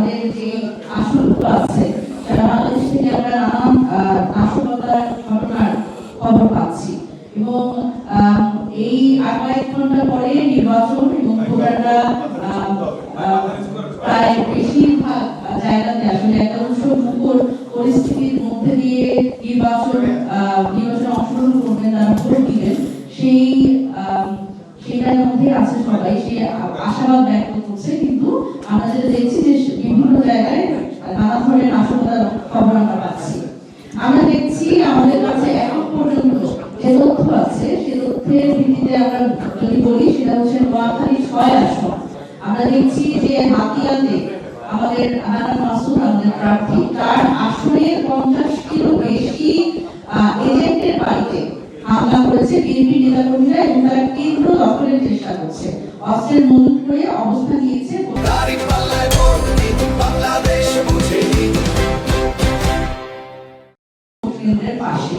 আমাদের যে আসনগুলো আছে বাংলাদেশ থেকে আমরা নানান নাশকতার ঘটনার খবর পাচ্ছি এবং এই 1 ঘন্টা পরে নির্বাচন এবং ভোটাররা প্রায় বেশিরভাগ জায়গাতে আসলে একটা উৎসবমুখর পরিস্থিতির মধ্যে দিয়ে নির্বাচনে অংশগ্রহণ করবেন, তারা ভোট দিবেন, সেটার মধ্যে আছে সবাই, সে আশাবাদ ব্যক্ত করছে। কিন্তু আমরা যেটা দেখছি যে বিভিন্ন জায়গায় নানা ধরনের নাশকতার খবর আমরা পাচ্ছি। আমরা দেখছি আমাদের কাছে এখন পর্যন্ত যে তথ্য আছে সে তথ্যের ভিত্তিতে আমরা যদি বলি সেটা হচ্ছে নোয়াখালী 6 আসন। আমরা দেখছি যে হাতিয়াতে আমাদের হানান মাসুদ আমাদের প্রার্থী তার আসনে 50টিরও বেশি এজেন্টের বাড়িতে হামলা করেছে বিএনপি নেতাকর্মীরা এবং তারা কেন্দ্র দখলের চেষ্টা করছে, অস্ত্রের মজুত করে অবস্থান নিয়েছে কেন্দ্রের পাশে।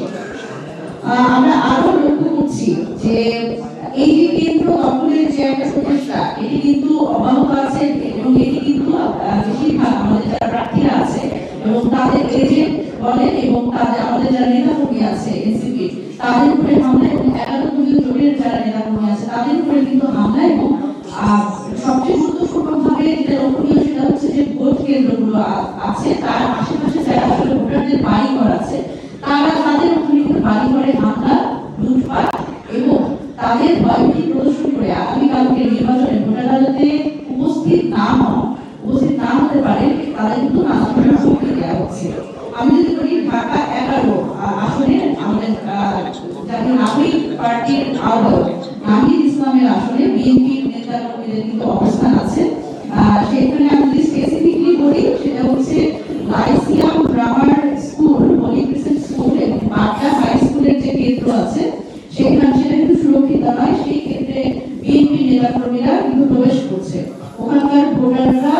আমরা আরো লক্ষ্য করছি যে এই যে কেন্দ্র দখলের যে একটা প্রচেষ্টা এটি কিন্তু অব্যাহত আছে এবং এটি কিন্তু বেশিরভাগ আমাদের যারা প্রার্থীরা আছে এবং তাদের এজেন্ট বলেন এবং তাদের আমাদের যারা নেতাকর্মী আছে এনসিপি তাদের উপরে হামলা এবং 11 দলীয় জোটের যারা নেতাকর্মী আছে তাদের উপরে কিন্তু হামলা এবং সবচেয়ে গুরুত্বপূর্ণভাবে যেটা লক্ষণীয় সেটা হচ্ছে যে ভোট কেন্দ্রগুলো আছে তার আশেপাশে যারা আসলে ভোটারদের বাড়িঘর আছে তাদের ওখানে কিন্তু বাড়িঘরে হামলা, লুটপাট এবং তাদের ভয়ভীতি প্রদর্শন করে আগামীকালকে নির্বাচনে ভোটার আদালতে উপস্থিত না হতে পারে তাদের কিন্তু নানা ধরনের হুমকি দেওয়া হচ্ছে। আমি যদি বলি ঢাকা 11 আসনে আমাদের জাতীয় নাগরিক পার্টির আহ্বায়ক নাহিদ ইসলামের আসনে বিএনপি নেতাকর্মীদের কিন্তু অবস্থান আছে। সেখানে আমি যদি স্পেসিফিকলি বলি সেটা হচ্ছে Lyceum grammar school, Holy Crescent school এবং বাড্ডা হাই স্কুলের যে কেন্দ্র আছে সেটা কিন্তু সুরক্ষিত নয়, সেই ক্ষেত্রে বিএনপি নেতাকর্মীরা কিন্তু প্রবেশ করছে। ওখানকার ভোটাররা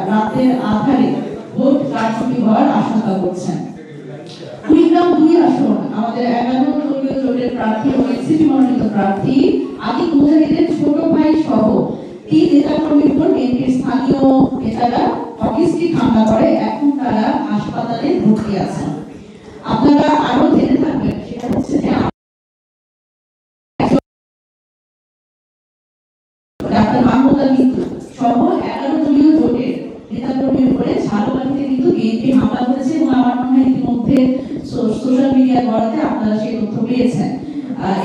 রাতের আধারে ভোট কারচুপি হওয়ার আশঙ্কা করছেন। কুড়িগ্রাম 2 আসন আমাদের 11 দলীয় জোটের প্রার্থী ও এনসিপি মনোনীত প্রার্থী আতিক মুজাহিদের ছোট ভাই সহ 3 নেতাকর্মীর উপর বিএনপির স্থানীয় নেতারা হকিস্টিক হামলা করে, এখন তারা হাসপাতালে ভর্তি আছেন। আপনারা আরো জেনে থাকবেন সেটা হচ্ছে যে ডাক্তার মাহমুদ আলী সহ 11 দলীয় জোটের নেতাকর্মীর উপরে ঝালকাঠিতে কিন্তু বিএনপি হামলা করেছে এবং আমার মনে হয় ইতিমধ্যে সোশ্যাল মিডিয়া বরাতে আপনারা সেই তথ্য পেয়েছেন।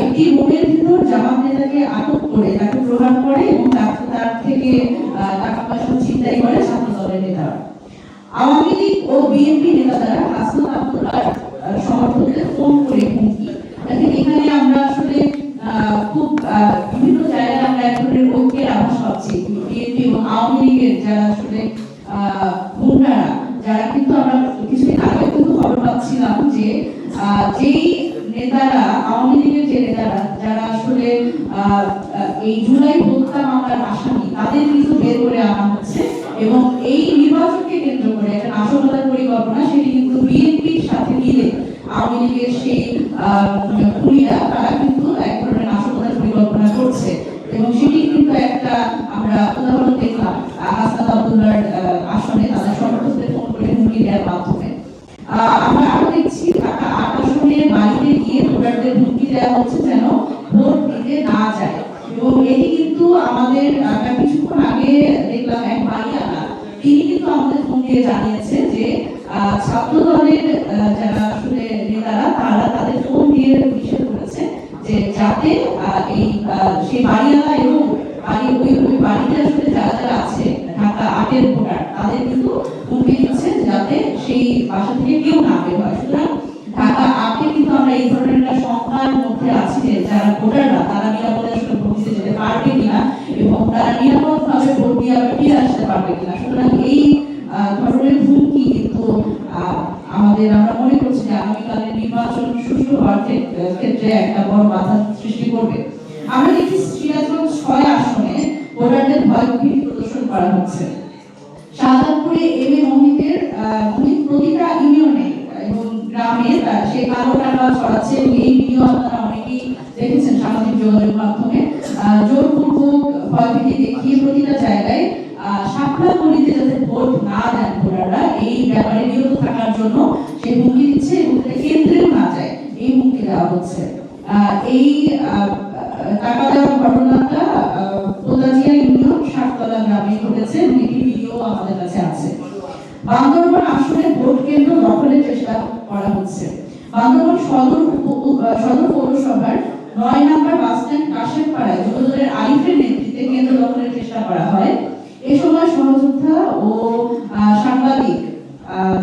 একটি রুমের ভিতর জামাত নেতাকে আটক করে তাকে প্রহার করে এবং তার থেকে টাকা পয়সা ছিনতাই করে ছাত্র দলের নেতারা। আওয়ামী লীগ ও বিএনপি নেতারা হাসনাত আব্দুল্লাহর সমর্থকদের ফোন করে হুমকি। এখানে আমরা আসলে খুব বিভিন্ন জায়গায় আমরা এক ধরনের ঐক্যের আভাস পাচ্ছি। বিএনপি এবং আওয়ামী লীগের যারা আসলে গুন্ডারা যারা কিন্তু আমরা কিছুদিন আগে কিন্তু খবর পাচ্ছিলাম যে যেই নেতারা আওয়ামী লীগের যে নেতারা যারা আসলে এই জুলাই হত্যা মামলার আসামি তাদের কিন্তু বের করে আনা হচ্ছে এবং এই নির্বাচনকে কেন্দ্র করে একটা নাশকতার পরিকল্পনা সেটি কিন্তু বিএনপির সাথে মিলে আওয়ামী লীগের সেই খুনিরা তারা কিন্তু এক ধরনের নাশকতার পরিকল্পনা করছে এবং সেটি কিন্তু একটা আমরা উদাহরণ দেখলাম হাসনাত আব্দুল্লাহর আসনে তাদের সমর্থকদের ফোন করে হুমকি দেওয়ার মাধ্যমে। আমরা আরো দেখছি ঢাকা 8 আসনের বাড়িতে গিয়ে ভোটারদের হুমকি দেওয়া হচ্ছে যেন ভোট দিতে না যায় এবং এটি কিন্তু আমাদের কিছুক্ষণ আগে দেখলাম এক বাড়িওয়ালা তিনি কিন্তু আমাদের ফোন দিয়ে জানিয়েছে যে ছাত্র দলের যারা আসলে নেতারা তারা তাদের ফোন দিয়ে নিষেধ করেছে যে যাতে এই সেই বাড়িওয়ালা এবং ওই বাড়িতে আসলে যারা যারা আছে ঢাকা 8 ভোটার তাদের কিন্তু হুমকি দিচ্ছে যাতে সেই বাসা থেকে কেউ না বের হয়। সুতরাং ঢাকা 8 কিন্তু আমরা এই ধরনের একটা সংখ্যার মধ্যে আছি যে যারা ভোটাররা তারা নিরাপদে আসলে ভোট দিতে যেতে পারবে কিনা এবং তারা নিরাপদভাবে ভোট দিয়ে আবার ফিরে আসতে পারবে কিনা। সুতরাং এই ধরনের হুমকি কিন্তু আমাদের আমরা মনে করছি যে আগামীকালের নির্বাচন সুষ্ঠু হওয়ার ক্ষেত্রে একটা বড় বাধা সৃষ্টি করবে। আমরা দেখি সিরাজগঞ্জ 6 আসনে ভোটারদের ভয়ভীতি প্রদর্শন করা হচ্ছে। শাহজাদপুরে এম এ মোহিতের প্রতিটা ইউনিয়নে এবং গ্রামে সে কালো টাকা ছড়াচ্ছে এবং এই ভিডিও আপনারা অনেকেই দেখেছেন সামাজিক যোগাযোগ মাধ্যমে। জোরপূর্বক ভয়ভীতি দেখিয়ে প্রতিটা জায়গায় শাপলা গলিতে যাতে ভোট না এই ব্যাপারে বিরত থাকার জন্য সে হুমকি দিচ্ছে এবং এটা কেন্দ্রেও না যায় এই হুমকি দেওয়া হচ্ছে। এই টাকা দেওয়ার ঘটনাটা পোদাজিয়া ইউনিয়ন সাততলা গ্রামে ঘটেছে এবং এটি ভিডিও আমাদের কাছে আছে। বান্দরবান আসনে ভোট কেন্দ্র দখলের চেষ্টা করা হচ্ছে। বান্দরবান সদর পৌরসভার 9 নম্বর বাস স্ট্যান্ড কাশেমপাড়ায় যুবদলের আরিফের নেতৃত্বে কেন্দ্র দখলের চেষ্টা করা হয়। এ সময় সহযোদ্ধা ও সাংবাদিক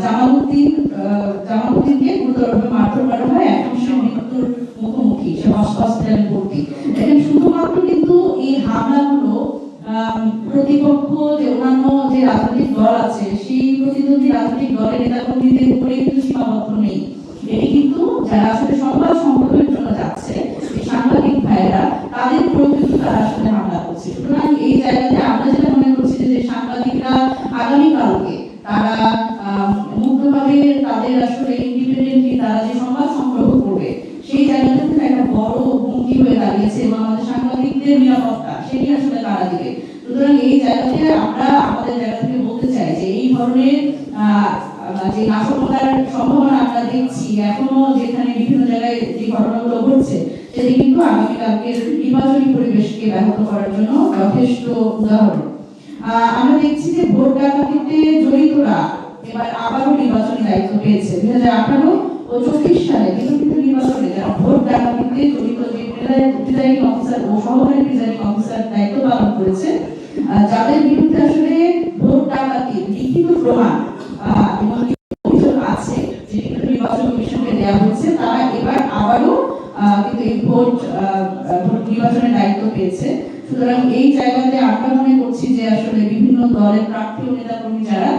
জামালউদ্দিনকে গুরুতরভাবে মারধর করা হয়। এখন সে মৃত্যুর মুখোমুখি, সে হসপিটালে ভর্তি। দেখেন, শুধুমাত্র কিন্তু এই হামলাগুলো প্রতিপক্ষ যে অন্যান্য যে রাজনৈতিক দল আছে সেই প্রতিদ্বন্দ্বী রাজনৈতিক দলের নেতা কর্মীদের উপরে কিন্তু সীমাবদ্ধ নেই। এটি কিন্তু যারা আসলে সংবাদ সংগ্রহের জন্য যাচ্ছে, এই সাংবাদিক ভাইয়েরা, তাদের উপরেও কিন্তু তারা আসলে হামলা করছে। সুতরাং এই জায়গাতে আমরা যেটা মনে করছি যে সাংবাদিকরা আগামীকালকে তারা মুক্তভাবে তাদের আসলে ইন্ডিপেন্ডেন্টলি তারা যে সংবাদ সংগ্রহ করবে সেই জায়গাটা কিন্তু একটা বড় হুমকি হয়ে দাঁড়িয়েছে এবং আমাদের সাংবাদিকদের নিরাপত্তা সেটি আসলে তারা দিবে। সুতরাং এই জায়গাতে আমরা আমাদের জায়গা থেকে বলতে চাই যে এই ধরনের যে নাশকতার সম্ভাবনা আমরা দেখছি এখনো যেখানে বিভিন্ন জায়গায় যে ঘটনাগুলো ঘটছে সেটি কিন্তু আগামীকালকে নির্বাচনী পরিবেশকে ব্যাহত করার জন্য যথেষ্ট উদাহরণ। আমরা দেখছি যে ভোট ডাকাতিতে জড়িতরা এবার আবারও নির্বাচনী দায়িত্ব পেয়েছে। 2018 ও 24 সালে বিতর্কিত নির্বাচনে যারা ভোট ডাকাতিতে জড়িত যে প্রিজাইডিং অফিসার ও সহকারী প্রিজাইডিং অফিসার দায়িত্ব পালন করেছে, যাদের বিরুদ্ধে আসলে ভোট ডাকাতির লিখিত প্রমাণ এবং অভিযোগ আছে যেগুলো নির্বাচন কমিশনকে দেওয়া হয়েছে, তারা এবার আবারও কিন্তু এই ভোট নির্বাচনের দায়িত্ব পেয়েছে। সুতরাং এই জায়গাতে আমরা মনে করছি যে আসলে বিভিন্ন দলের প্রার্থী ও নেতা কর্মী যারা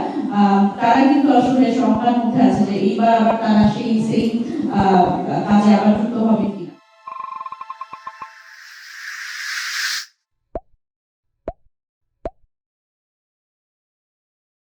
তারা কিন্তু আসলে সংখ্যার মধ্যে আছে যে এইবার আবার তারা সেই কাজে আবার